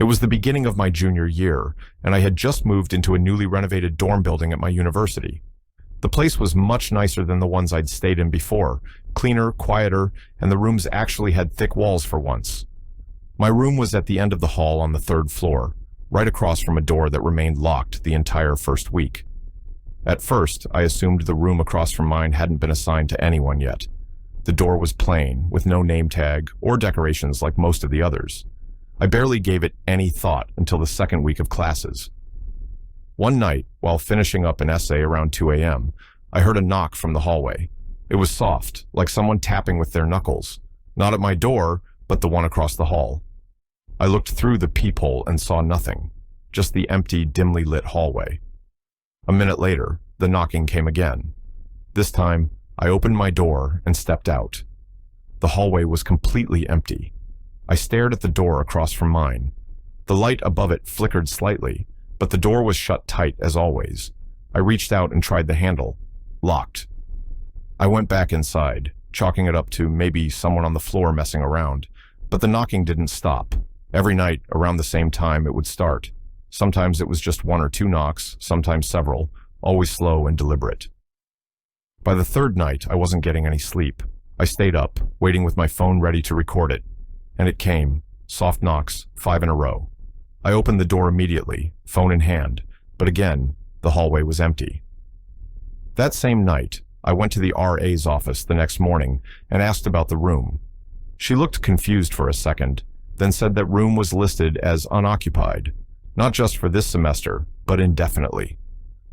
It was the beginning of my junior year, and I had just moved into a newly renovated dorm building at my university. The place was much nicer than the ones I'd stayed in before, cleaner, quieter, and the rooms actually had thick walls for once. My room was at the end of the hall on the third floor, right across from a door that remained locked the entire first week. At first, I assumed the room across from mine hadn't been assigned to anyone yet. The door was plain, with no name tag or decorations like most of the others. I barely gave it any thought until the second week of classes. One night, while finishing up an essay around 2 a.m., I heard a knock from the hallway. It was soft, like someone tapping with their knuckles. Not at my door, but the one across the hall. I looked through the peephole and saw nothing, just the empty, dimly lit hallway. A minute later, the knocking came again. This time, I opened my door and stepped out. The hallway was completely empty. I stared at the door across from mine. The light above it flickered slightly, but the door was shut tight as always. I reached out and tried the handle. Locked. I went back inside, chalking it up to maybe someone on the floor messing around, but the knocking didn't stop. Every night, around the same time, it would start. Sometimes it was just 1 or 2 knocks, sometimes several, always slow and deliberate. By the third night, I wasn't getting any sleep. I stayed up, waiting with my phone ready to record it. And it came. Soft knocks, 5 in a row. I opened the door immediately, phone in hand, but again, the hallway was empty. That same night, I went to the RA's office the next morning and asked about the room. She looked confused for a second, then said that room was listed as unoccupied, not just for this semester, but indefinitely.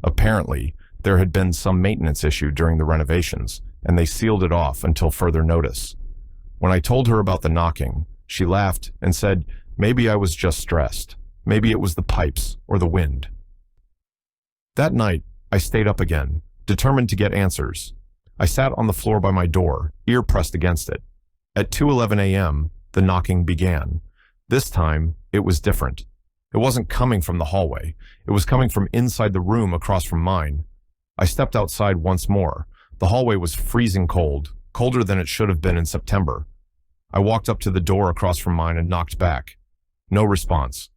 Apparently, there had been some maintenance issue during the renovations, and they sealed it off until further notice. When I told her about the knocking, she laughed and said maybe I was just stressed. Maybe it was the pipes or the wind. That night, I stayed up again, determined to get answers. I sat on the floor by my door, ear pressed against it. At 2:11 a.m., the knocking began. This time, it was different. It wasn't coming from the hallway. It was coming from inside the room across from mine. I stepped outside once more. The hallway was freezing cold, colder than it should have been in September. I walked up to the door across from mine and knocked back. No response.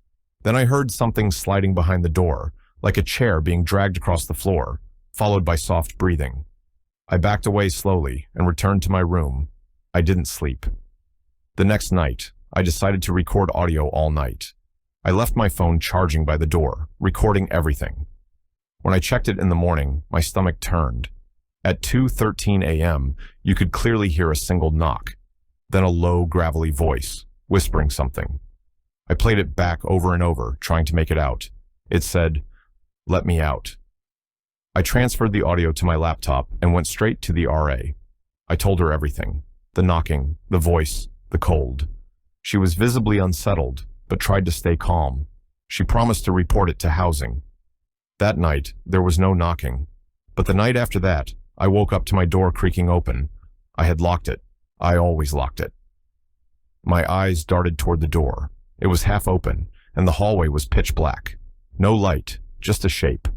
Then I heard something sliding behind the door, like a chair being dragged across the floor, followed by soft breathing. I backed away slowly and returned to my room. I didn't sleep. The next night, I decided to record audio all night. I left my phone charging by the door, recording everything. When I checked it in the morning, my stomach turned. At 2:13 a.m., you could clearly hear a single knock, then a low, gravelly voice, whispering something. I played it back over and over, trying to make it out. It said, "Let me out." I transferred the audio to my laptop and went straight to the RA. I told her everything. The knocking, the voice, the cold. She was visibly unsettled, but tried to stay calm. She promised to report it to housing. That night, there was no knocking. But the night after that, I woke up to my door creaking open. I had locked it. I always locked it. My eyes darted toward the door. It was half open, and the hallway was pitch black. No light, just a shape.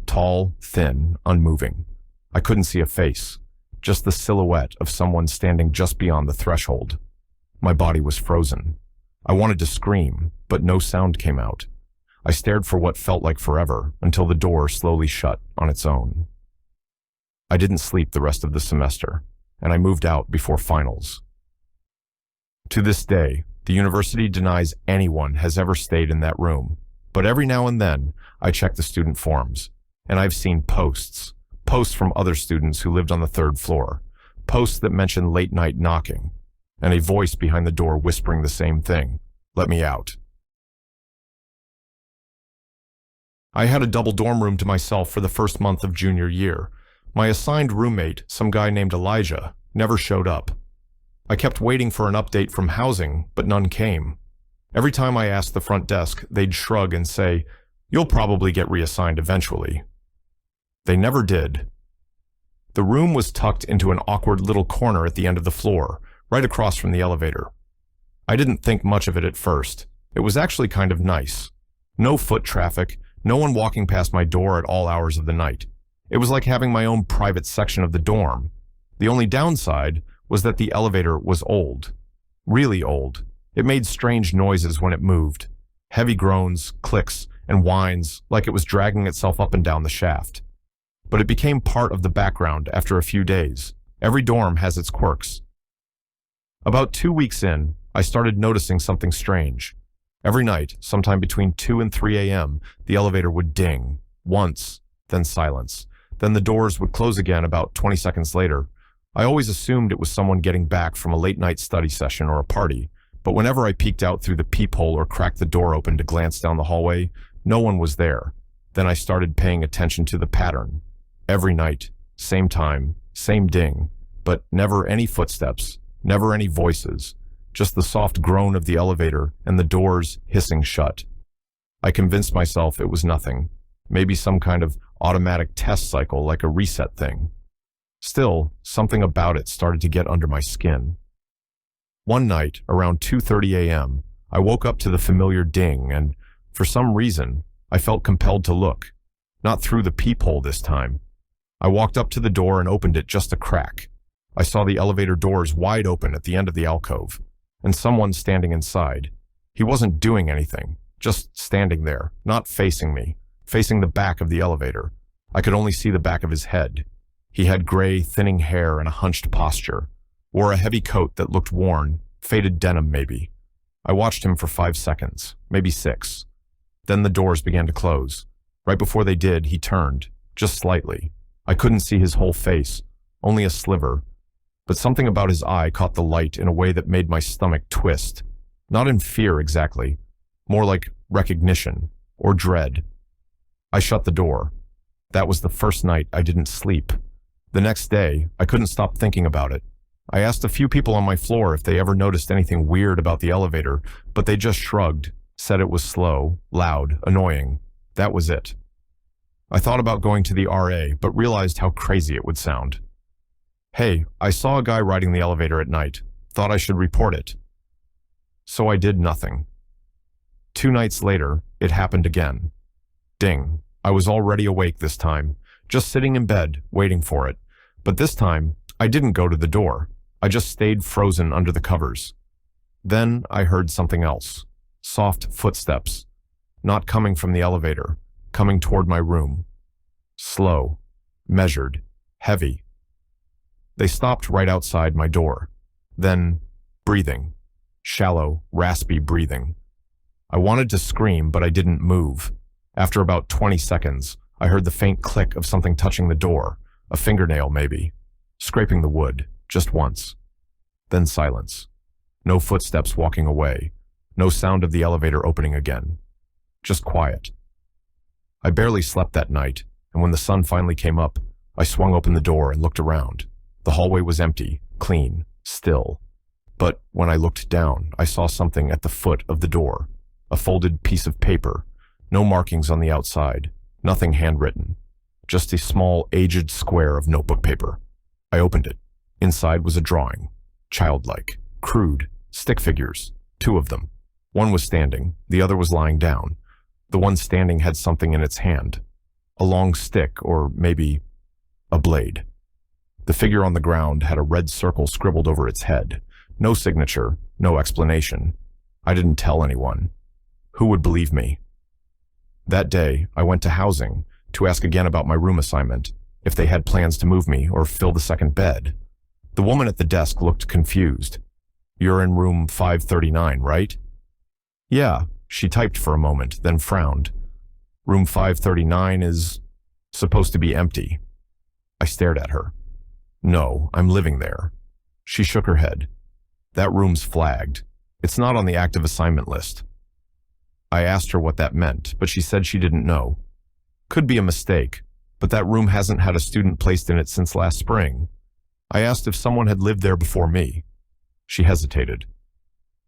Tall, thin, unmoving. I couldn't see a face, just the silhouette of someone standing just beyond the threshold. My body was frozen. I wanted to scream, but no sound came out. I stared for what felt like forever until the door slowly shut on its own. I didn't sleep the rest of the semester, and I moved out before finals. To this day, the university denies anyone has ever stayed in that room, but every now and then, I check the student forums, and I've seen posts from other students who lived on the third floor, posts that mention late-night knocking, and a voice behind the door whispering the same thing, "Let me out." I had a double dorm room to myself for the first month of junior year. My assigned roommate, some guy named Elijah, never showed up. I kept waiting for an update from housing, but none came. Every time I asked the front desk, they'd shrug and say, "You'll probably get reassigned eventually." They never did. The room was tucked into an awkward little corner at the end of the floor, right across from the elevator. I didn't think much of it at first. It was actually kind of nice. No foot traffic, no one walking past my door at all hours of the night. It was like having my own private section of the dorm. The only downside was that the elevator was old. Really old. It made strange noises when it moved. Heavy groans, clicks, and whines like it was dragging itself up and down the shaft. But it became part of the background after a few days. Every dorm has its quirks. About 2 weeks in, I started noticing something strange. Every night, sometime between 2 and 3 a.m., the elevator would ding, once, then silence. Then the doors would close again about 20 seconds later. I always assumed it was someone getting back from a late-night study session or a party, but whenever I peeked out through the peephole or cracked the door open to glance down the hallway, no one was there. Then I started paying attention to the pattern. Every night, same time, same ding, but never any footsteps, never any voices, just the soft groan of the elevator and the doors hissing shut. I convinced myself it was nothing, maybe some kind of automatic test cycle like a reset thing. Still, something about it started to get under my skin. One night, around 2:30 a.m., I woke up to the familiar ding and, for some reason, I felt compelled to look. Not through the peephole this time. I walked up to the door and opened it just a crack. I saw the elevator doors wide open at the end of the alcove, and someone standing inside. He wasn't doing anything, just standing there, not facing me, facing the back of the elevator. I could only see the back of his head. He had gray, thinning hair and a hunched posture, wore a heavy coat that looked worn, faded denim maybe. I watched him for 5 seconds, maybe 6. Then the doors began to close. Right before they did, he turned, just slightly. I couldn't see his whole face, only a sliver, but something about his eye caught the light in a way that made my stomach twist. Not in fear exactly, more like recognition or dread. I shut the door. That was the first night I didn't sleep. The next day, I couldn't stop thinking about it. I asked a few people on my floor if they ever noticed anything weird about the elevator, but they just shrugged, said it was slow, loud, annoying. That was it. I thought about going to the RA, but realized how crazy it would sound. Hey, I saw a guy riding the elevator at night. Thought I should report it. So I did nothing. 2 nights later, it happened again. Ding. I was already awake this time, just sitting in bed, waiting for it. But this time, I didn't go to the door. I just stayed frozen under the covers. Then I heard something else. Soft footsteps. Not coming from the elevator, coming toward my room. Slow, measured, heavy. They stopped right outside my door. Then, breathing. Shallow, raspy breathing. I wanted to scream, but I didn't move. After about 20 seconds, I heard the faint click of something touching the door, a fingernail maybe, scraping the wood, just once. Then silence. No footsteps walking away. No sound of the elevator opening again. Just quiet. I barely slept that night, and when the sun finally came up, I swung open the door and looked around. The hallway was empty, clean, still. But when I looked down, I saw something at the foot of the door. A folded piece of paper. No markings on the outside. Nothing handwritten. Just a small, aged square of notebook paper. I opened it. Inside was a drawing. Childlike. Crude. Stick figures. 2 of them. One was standing. The other was lying down. The one standing had something in its hand. A long stick, or maybe a blade. The figure on the ground had a red circle scribbled over its head. No signature, no explanation. I didn't tell anyone. Who would believe me? That day, I went to housing to ask again about my room assignment, if they had plans to move me or fill the second bed. The woman at the desk looked confused. You're in room 539, right? Yeah, she typed for a moment, then frowned. Room 539 is supposed to be empty. I stared at her. No, I'm living there. She shook her head. That room's flagged. It's not on the active assignment list. I asked her what that meant, but she said she didn't know. Could be a mistake, but that room hasn't had a student placed in it since last spring. I asked if someone had lived there before me. She hesitated.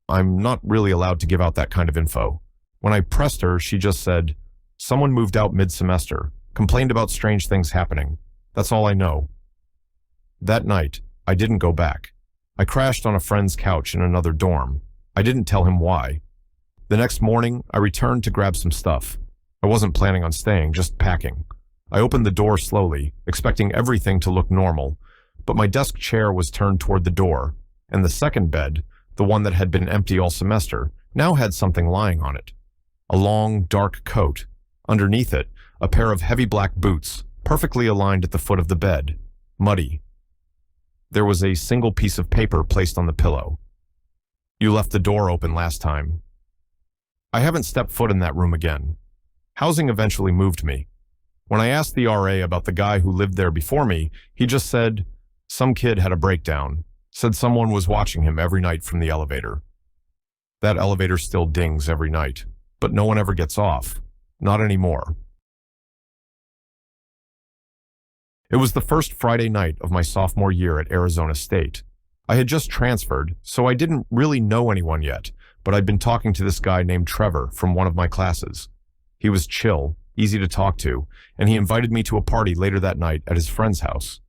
I'm not really allowed to give out that kind of info. When I pressed her, she just said, someone moved out mid-semester, complained about strange things happening. That's all I know. That night, I didn't go back. I crashed on a friend's couch in another dorm. I didn't tell him why. The next morning, I returned to grab some stuff. I wasn't planning on staying, just packing. I opened the door slowly, expecting everything to look normal, but my desk chair was turned toward the door, and the second bed, the one that had been empty all semester, now had something lying on it. a long, dark coat. Underneath it, a pair of heavy black boots, perfectly aligned at the foot of the bed, muddy. There was a single piece of paper placed on the pillow. "You left the door open last time." I haven't stepped foot in that room again. Housing eventually moved me. When I asked the RA about the guy who lived there before me, he just said, some kid had a breakdown, said someone was watching him every night from the elevator. That elevator still dings every night, but no one ever gets off. Not anymore. It was the first Friday night of my sophomore year at Arizona State. I had just transferred, so I didn't really know anyone yet, but I'd been talking to this guy named Trevor from one of my classes. He was chill, easy to talk to, and he invited me to a party later that night at his friend's house.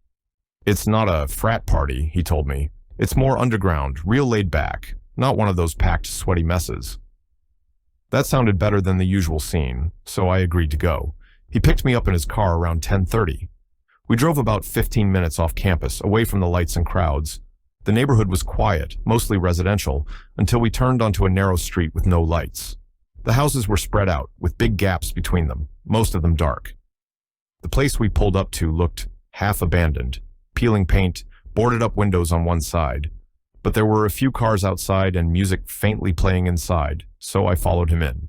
"It's not a frat party," he told me. "It's more underground, real laid back, not one of those packed, sweaty messes." That sounded better than the usual scene, so I agreed to go. He picked me up in his car around 10:30. We drove about 15 minutes off campus, away from the lights and crowds. The neighborhood was quiet, mostly residential, until we turned onto a narrow street with no lights. The houses were spread out, with big gaps between them, most of them dark. The place we pulled up to looked half abandoned, peeling paint, boarded up windows on one side. But there were a few cars outside and music faintly playing inside, so I followed him in.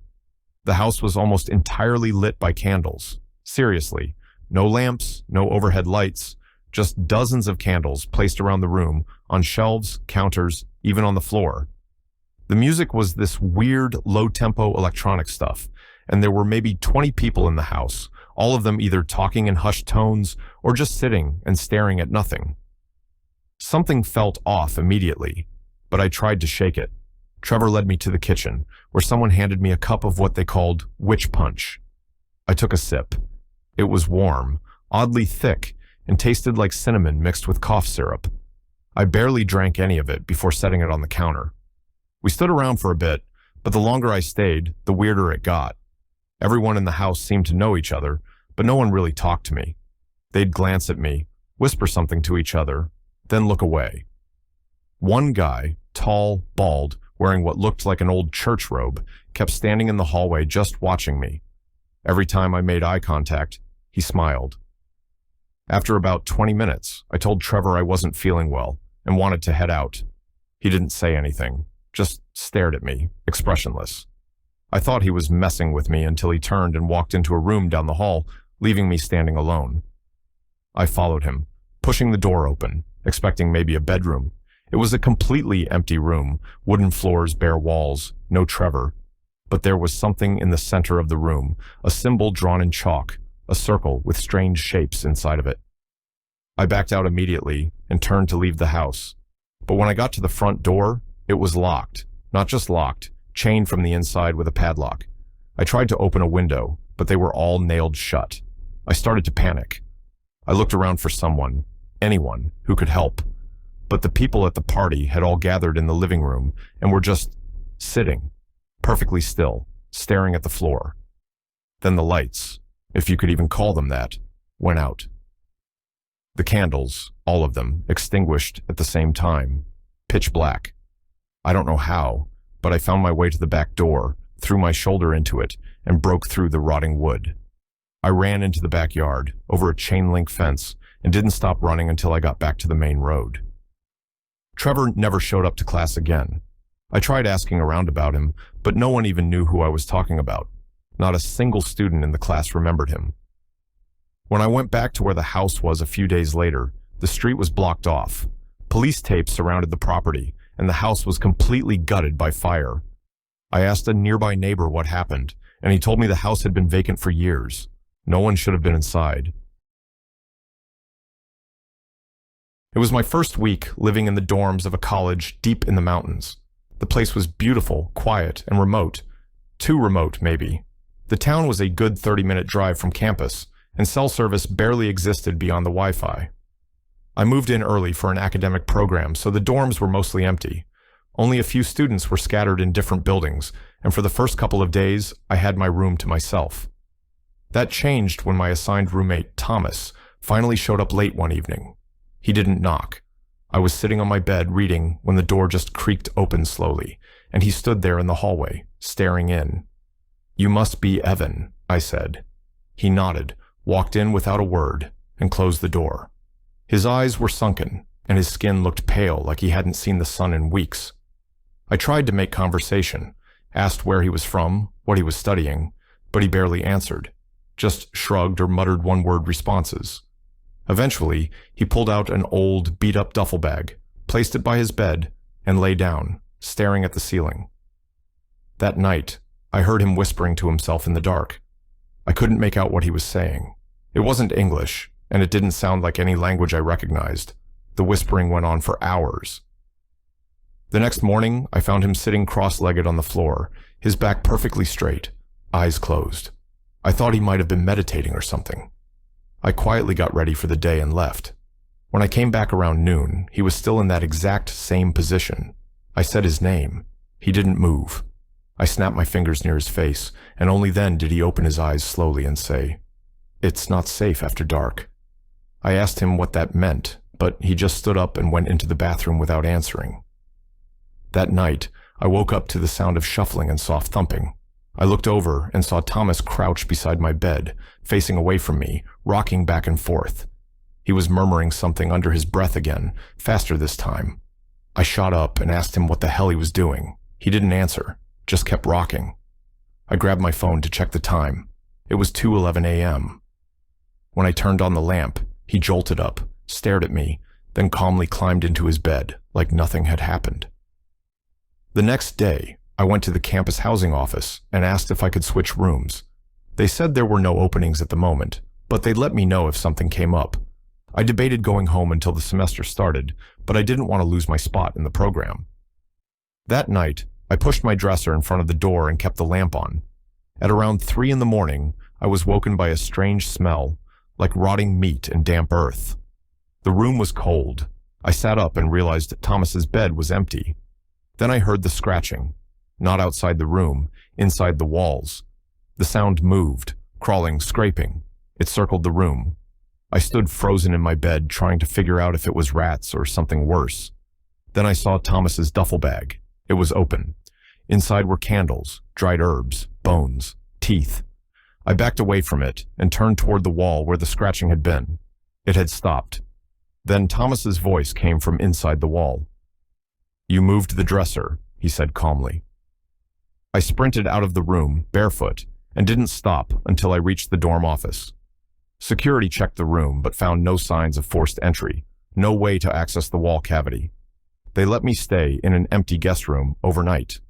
The house was almost entirely lit by candles. Seriously, no lamps, no overhead lights, just dozens of candles placed around the room, on shelves, counters, even on the floor. The music was this weird, low-tempo electronic stuff, and there were maybe 20 people in the house, all of them either talking in hushed tones or just sitting and staring at nothing. Something felt off immediately, but I tried to shake it. Trevor led me to the kitchen, where someone handed me a cup of what they called witch punch. I took a sip. It was warm, oddly thick, and tasted like cinnamon mixed with cough syrup. I barely drank any of it before setting it on the counter. We stood around for a bit, but the longer I stayed, the weirder it got. Everyone in the house seemed to know each other, but no one really talked to me. They'd glance at me, whisper something to each other, then look away. One guy, tall, bald, wearing what looked like an old church robe, kept standing in the hallway just watching me. Every time I made eye contact, he smiled. After about 20 minutes, I told Trevor I wasn't feeling well and wanted to head out. He didn't say anything, just stared at me, expressionless. I thought he was messing with me until he turned and walked into a room down the hall, leaving me standing alone. I followed him, pushing the door open, expecting maybe a bedroom. It was a completely empty room, wooden floors, bare walls, no Trevor. But there was something in the center of the room, a symbol drawn in chalk, a circle with strange shapes inside of it. I backed out immediately and turned to leave the house. But when I got to the front door, it was locked. Not just locked, chained from the inside with a padlock. I tried to open a window, but they were all nailed shut. I started to panic. I looked around for someone, anyone, who could help. But the people at the party had all gathered in the living room and were just sitting, perfectly still, staring at the floor. Then the lights, if you could even call them that, went out. The candles, all of them, extinguished at the same time, pitch black. I don't know how, but I found my way to the back door, threw my shoulder into it, and broke through the rotting wood. I ran into the backyard, over a chain-link fence, and didn't stop running until I got back to the main road. Trevor never showed up to class again. I tried asking around about him, but no one even knew who I was talking about. Not a single student in the class remembered him. When I went back to where the house was a few days later, the street was blocked off. Police tape surrounded the property, and the house was completely gutted by fire. I asked a nearby neighbor what happened, and he told me the house had been vacant for years. No one should have been inside. It was my first week living in the dorms of a college deep in the mountains. The place was beautiful, quiet, and remote. Too remote, maybe. The town was a good 30-minute drive from campus, and cell service barely existed beyond the Wi-Fi. I moved in early for an academic program, so the dorms were mostly empty. Only a few students were scattered in different buildings, and for the first couple of days, I had my room to myself. That changed when my assigned roommate, Thomas, finally showed up late one evening. He didn't knock. I was sitting on my bed reading when the door just creaked open slowly, and he stood there in the hallway, staring in. "You must be Evan," I said. He nodded, walked in without a word, and closed the door. His eyes were sunken, and his skin looked pale like he hadn't seen the sun in weeks. I tried to make conversation, asked where he was from, what he was studying, but he barely answered, just shrugged or muttered one-word responses. Eventually, he pulled out an old, beat-up duffel bag, placed it by his bed, and lay down, staring at the ceiling. That night, I heard him whispering to himself in the dark. I couldn't make out what he was saying. It wasn't English, and it didn't sound like any language I recognized. The whispering went on for hours. The next morning, I found him sitting cross-legged on the floor, his back perfectly straight, eyes closed. I thought he might have been meditating or something. I quietly got ready for the day and left. When I came back around noon, he was still in that exact same position. I said his name. He didn't move. I snapped my fingers near his face, and only then did he open his eyes slowly and say, "It's not safe after dark." I asked him what that meant, but he just stood up and went into the bathroom without answering. That night, I woke up to the sound of shuffling and soft thumping. I looked over and saw Thomas crouched beside my bed, facing away from me, rocking back and forth. He was murmuring something under his breath again, faster this time. I shot up and asked him what the hell he was doing. He didn't answer, just kept rocking. I grabbed my phone to check the time. It was 2:11 a.m. When I turned on the lamp, he jolted up, stared at me, then calmly climbed into his bed, like nothing had happened. The next day, I went to the campus housing office and asked if I could switch rooms. They said there were no openings at the moment, but they'd let me know if something came up. I debated going home until the semester started, but I didn't want to lose my spot in the program. That night, I pushed my dresser in front of the door and kept the lamp on. At around 3 in the morning, I was woken by a strange smell, like rotting meat and damp earth. The room was cold. I sat up and realized that Thomas's bed was empty. Then I heard the scratching, not outside the room, inside the walls. The sound moved, crawling, scraping. It circled the room. I stood frozen in my bed, trying to figure out if it was rats or something worse. Then I saw Thomas's duffel bag. It was open. Inside were candles, dried herbs, bones, teeth. I backed away from it and turned toward the wall where the scratching had been. It had stopped. Then Thomas's voice came from inside the wall. "You moved the dresser," he said calmly. I sprinted out of the room, barefoot, and didn't stop until I reached the dorm office. Security checked the room but found no signs of forced entry, no way to access the wall cavity. They let me stay in an empty guest room overnight.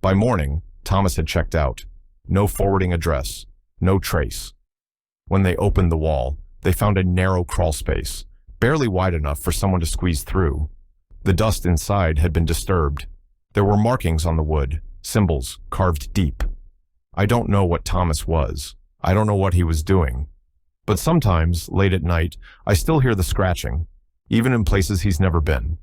By morning, Thomas had checked out. No forwarding address, no trace. When they opened the wall, they found a narrow crawl space, barely wide enough for someone to squeeze through. The dust inside had been disturbed. There were markings on the wood, symbols carved deep. I don't know what Thomas was. I don't know what he was doing. But sometimes, late at night, I still hear the scratching, even in places he's never been.